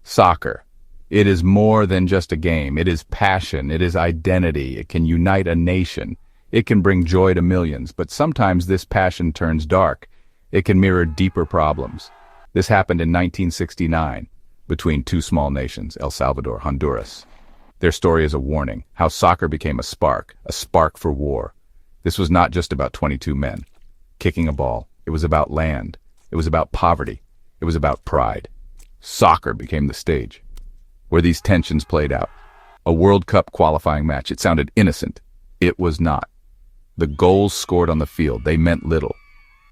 Soccer. It is more than just a game. It is passion. It is identity. It can unite a nation. It can bring joy to millions, but sometimes this passion turns dark. It can mirror deeper problems. This happened in 1969 between two small nations, El Salvador, Honduras. Their story is a warning, how soccer became a spark for war. This was not just about 22 men kicking a ball. It was about land. It was about poverty. It was about pride. Soccer became the stage where these tensions played out. A World Cup qualifying match. It sounded innocent. It was not. The goals scored on the field, they meant little.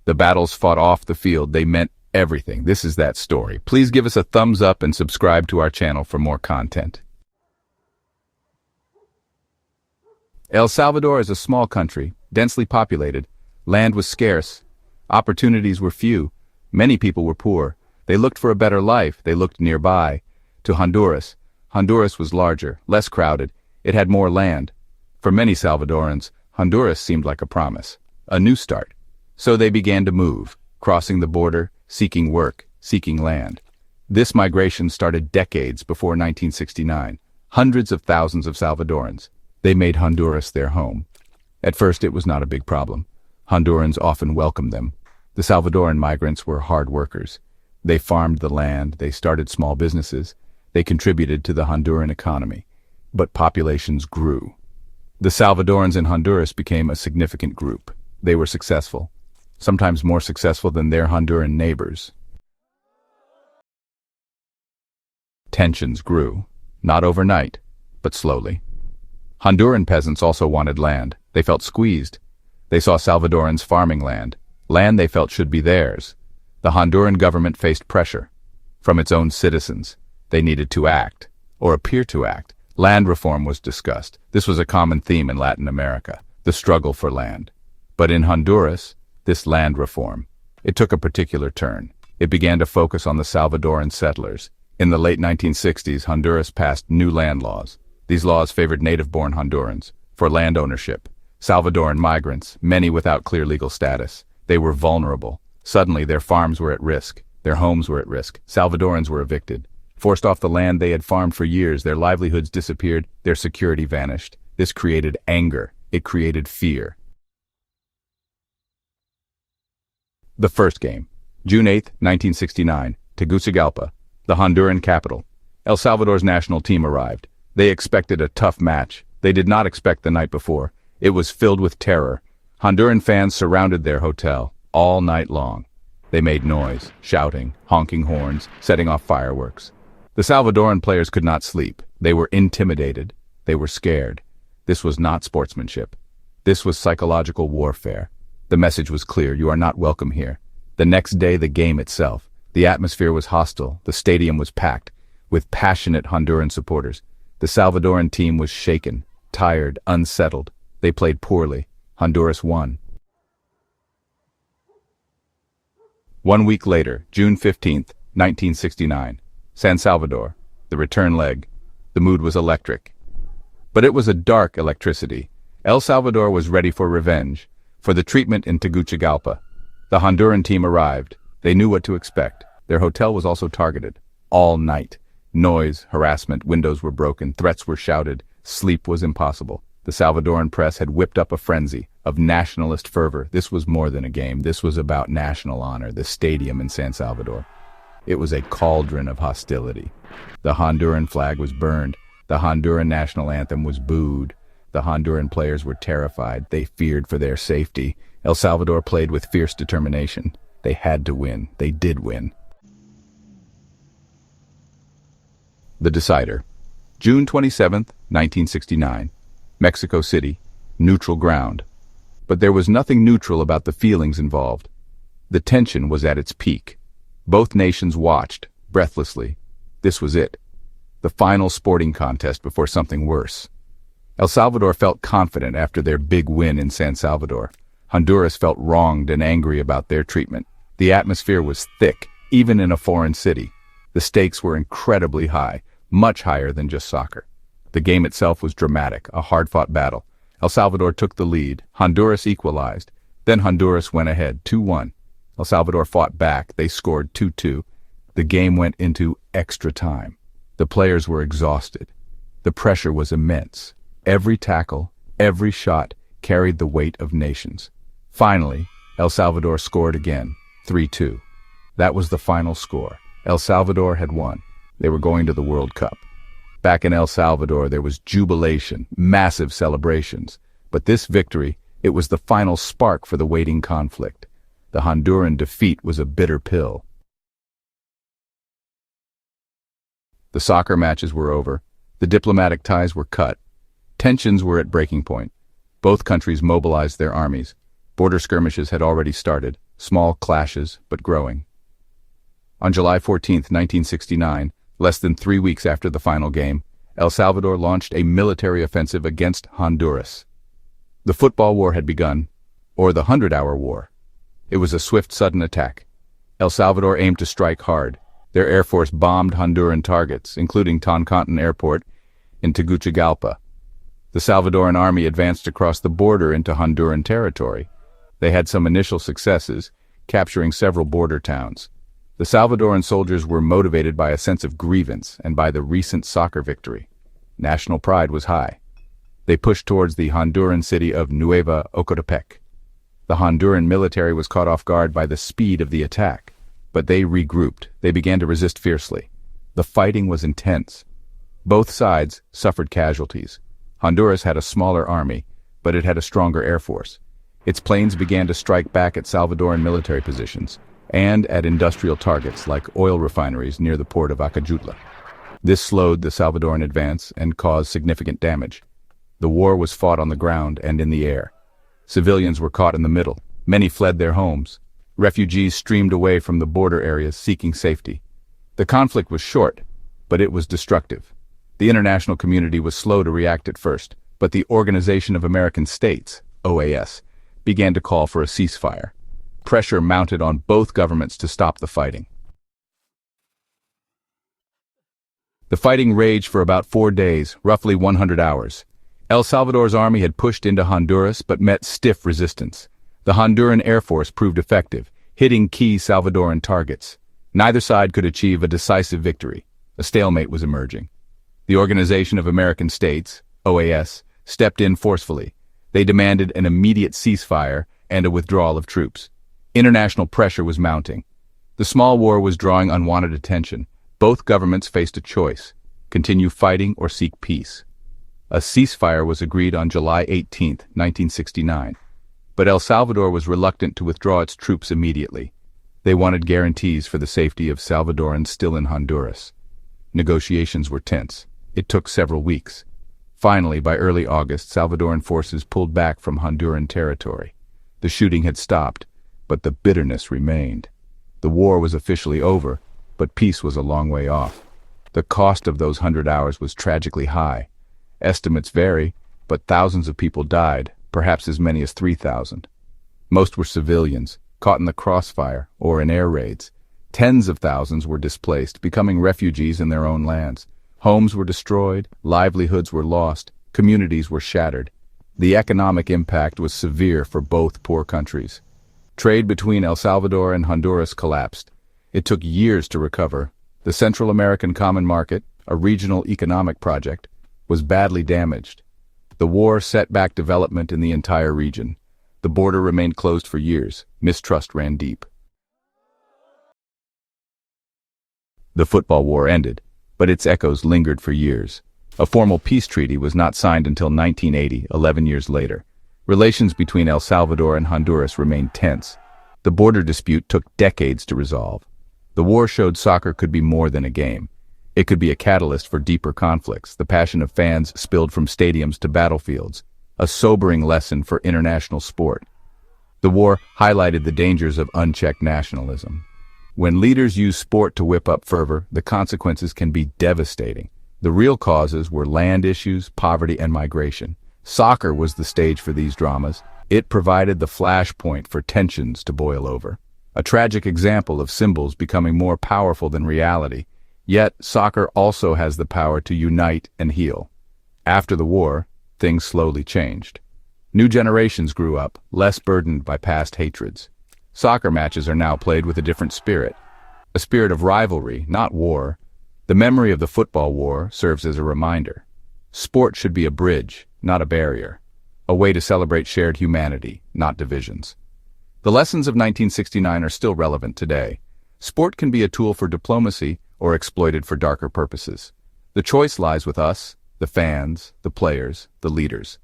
The battles fought off the field, they meant everything. This is that story. Please give us a thumbs up and subscribe to our channel for more content. El Salvador is a small country, densely populated. Land was scarce. Opportunities were few. Many people were poor. They looked for a better life. They looked nearby. To Honduras. Honduras was larger, less crowded. It had more land. For many Salvadorans, Honduras seemed like a promise, a new start. So they began to move, crossing the border, seeking work, seeking land. This migration started decades before 1969. Hundreds of thousands of Salvadorans. They made Honduras their home. At first, it was not a big problem. Hondurans often welcomed them. The Salvadoran migrants were hard workers. They farmed the land, they started small businesses, they contributed to the Honduran economy. But populations grew. The Salvadorans in Honduras became a significant group. They were successful, sometimes more successful than their Honduran neighbors. Tensions grew, not overnight, but slowly. Honduran peasants also wanted land. They felt squeezed. They saw Salvadorans farming land they felt should be theirs. The Honduran government faced pressure from its own citizens. They needed to act, or appear to act. Land reform was discussed. This was a common theme in Latin America, the struggle for land. But in Honduras, this land reform, it took a particular turn. It began to focus on the Salvadoran settlers. In the late 1960s, Honduras passed new land laws. These laws favored native-born Hondurans for land ownership. Salvadoran migrants, many without clear legal status. They were vulnerable. Suddenly, their farms were at risk. Their homes were at risk. Salvadorans were evicted. Forced off the land they had farmed for years, their livelihoods disappeared, their security vanished. This created anger. It created fear. The first game, June 8, 1969, Tegucigalpa, the Honduran capital. El Salvador's national team arrived. They expected a tough match. They did not expect the night before. It was filled with terror. Honduran fans surrounded their hotel all night long. They made noise, shouting, honking horns, setting off fireworks. The Salvadoran players could not sleep. They were intimidated. They were scared. This was not sportsmanship. This was psychological warfare. The message was clear: you are not welcome here. The next day, the game itself. The atmosphere was hostile. The stadium was packed with passionate Honduran supporters. The Salvadoran team was shaken, tired, unsettled. They played poorly. Honduras won. 1 week later, June 15, 1969, San Salvador, the return leg. The mood was electric. But it was a dark electricity. El Salvador was ready for revenge, for the treatment in Tegucigalpa. The Honduran team arrived. They knew what to expect. Their hotel was also targeted. All night. Noise, harassment, windows were broken, threats were shouted. Sleep was impossible. The Salvadoran press had whipped up a frenzy of nationalist fervor. This was more than a game. This was about national honor, the stadium in San Salvador. It was a cauldron of hostility. The Honduran flag was burned. The Honduran national anthem was booed. The Honduran players were terrified. They feared for their safety. El Salvador played with fierce determination. They had to win. They did win. The decider. June 27, 1969. Mexico City. Neutral ground. But there was nothing neutral about the feelings involved. The tension was at its peak. Both nations watched, breathlessly. This was it. The final sporting contest before something worse. El Salvador felt confident after their big win in San Salvador. Honduras felt wronged and angry about their treatment. The atmosphere was thick, even in a foreign city. The stakes were incredibly high, much higher than just soccer. The game itself was dramatic, a hard-fought battle. El Salvador took the lead. Honduras equalized. Then Honduras went ahead, 2-1. El Salvador fought back. They scored 2-2. The game went into extra time. The players were exhausted. The pressure was immense. Every tackle, every shot carried the weight of nations. Finally, El Salvador scored again, 3-2. That was the final score. El Salvador had won. They were going to the World Cup. Back in El Salvador, there was jubilation, massive celebrations. But this victory, it was the final spark for the waiting conflict. The Honduran defeat was a bitter pill. The soccer matches were over. The diplomatic ties were cut. Tensions were at breaking point. Both countries mobilized their armies. Border skirmishes had already started, small clashes, but growing. On July 14, 1969, less than 3 weeks after the final game, El Salvador launched a military offensive against Honduras. The football war had begun, or the 100-hour war. It was a swift, sudden attack. El Salvador aimed to strike hard. Their air force bombed Honduran targets, including Toncontin Airport in Tegucigalpa. The Salvadoran army advanced across the border into Honduran territory. They had some initial successes, capturing several border towns. The Salvadoran soldiers were motivated by a sense of grievance and by the recent soccer victory. National pride was high. They pushed towards the Honduran city of Nueva Ocotepeque. The Honduran military was caught off guard by the speed of the attack, but they regrouped. They began to resist fiercely. The fighting was intense. Both sides suffered casualties. Honduras had a smaller army, but it had a stronger air force. Its planes began to strike back at Salvadoran military positions and at industrial targets like oil refineries near the port of Acajutla. This slowed the Salvadoran advance and caused significant damage. The war was fought on the ground and in the air. Civilians were caught in the middle. Many fled their homes. Refugees streamed away from the border areas seeking safety. The conflict was short, but it was destructive. The international community was slow to react at first, but the Organization of American States, OAS, began to call for a ceasefire. Pressure mounted on both governments to stop the fighting. The fighting raged for about 4 days, roughly 100 hours. El Salvador's army had pushed into Honduras but met stiff resistance. The Honduran Air Force proved effective, hitting key Salvadoran targets. Neither side could achieve a decisive victory. A stalemate was emerging. The Organization of American States, OAS, stepped in forcefully. They demanded an immediate ceasefire and a withdrawal of troops. International pressure was mounting. The small war was drawing unwanted attention. Both governments faced a choice: continue fighting or seek peace. A ceasefire was agreed on July 18, 1969. But El Salvador was reluctant to withdraw its troops immediately. They wanted guarantees for the safety of Salvadorans still in Honduras. Negotiations were tense. It took several weeks. Finally, by early August, Salvadoran forces pulled back from Honduran territory. The shooting had stopped, but the bitterness remained. The war was officially over, but peace was a long way off. The cost of those 100 hours was tragically high. Estimates vary, but thousands of people died, perhaps as many as 3,000. Most were civilians, caught in the crossfire or in air raids. Tens of thousands were displaced, becoming refugees in their own lands. Homes were destroyed, livelihoods were lost, communities were shattered. The economic impact was severe for both poor countries. Trade between El Salvador and Honduras collapsed. It took years to recover. The Central American Common Market, a regional economic project, was badly damaged. The war set back development in the entire region. The border remained closed for years. Mistrust ran deep. The football war ended, but its echoes lingered for years. A formal peace treaty was not signed until 1980, 11 years later. Relations between El Salvador and Honduras remained tense. The border dispute took decades to resolve. The war showed soccer could be more than a game. It could be a catalyst for deeper conflicts. The passion of fans spilled from stadiums to battlefields, a sobering lesson for international sport. The war highlighted the dangers of unchecked nationalism. When leaders use sport to whip up fervor, the consequences can be devastating. The real causes were land issues, poverty, and migration. Soccer was the stage for these dramas. It provided the flashpoint for tensions to boil over. A tragic example of symbols becoming more powerful than reality. Yet, soccer also has the power to unite and heal. After the war, things slowly changed. New generations grew up, less burdened by past hatreds. Soccer matches are now played with a different spirit. A spirit of rivalry, not war. The memory of the football war serves as a reminder. Sport should be a bridge, not a barrier. A way to celebrate shared humanity, not divisions. The lessons of 1969 are still relevant today. Sport can be a tool for diplomacy or exploited for darker purposes. The choice lies with us, the fans, the players, the leaders.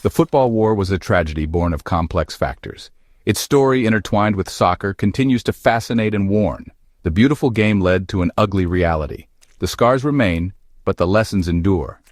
The football war was a tragedy born of complex factors. Its story, intertwined with soccer, continues to fascinate and warn. The beautiful game led to an ugly reality. The scars remain, but the lessons endure.